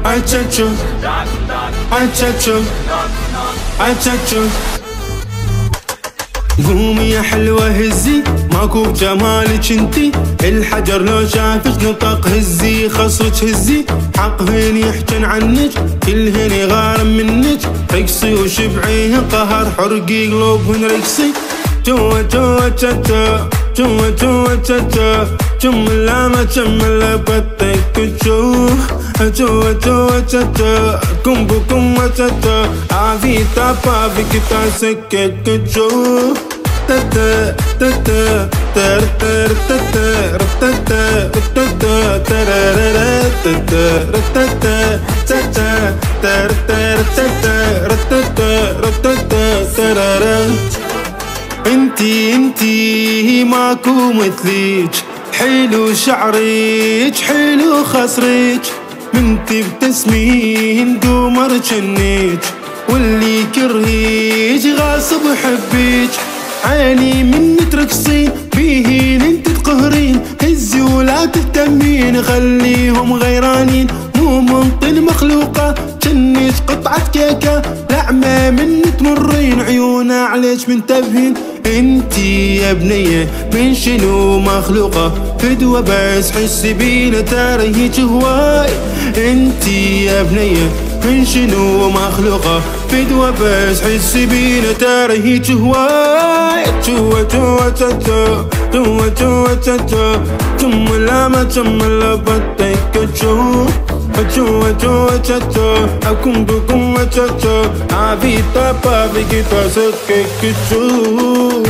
عالتشاتشو عالتشاتشو عالتشاتشو. قومي يا حلوة هزي ماكو بجمالك انتي، الحجر لو شافك نطق هزي خصرك هزي، حق هين يحجن عنك كل هين يغارم منك، رقصي وشبعيه قهر حرقي قلوبهن رقصي. جوا جوا تشاتا جوا جوا تشاتا جملا ما جملا بدك تشوف، جوا جوا تشاتا كم بكم تشاتا عافي تابا بك تاسكك تشوف. تتا تتا تر تر تتا تتا تتا ترارا تتا تتا تتا تر تر تتا تتا ترارا. انتي ماكو مثليج، حلو شعريج حلو خصريج، من تبتسمين قمر جنيج، واللي كرهيج غاصب حبيج، عيني من ترقصين بيهين انت تقهرين، هزي ولا تهتمين خليهم غيرانين، مو منطن مخلوقة جنيج قطعة كيكة، لعمة من تمرين عيونا عليش منتبهين. انتي يا بنية من شنو مخلوقة فدوة بس حسي بينا تريج هواي، انتي يا بنية من شنو مخلوقة فدوة بس حسي بينا تريج هواي. جوا جوا تتا جوا جوا تتا جملا ما جملا بدك تشوف، جوا جوا تتا أكون بكم تتا عافي تابا بك تاسكك تشوف.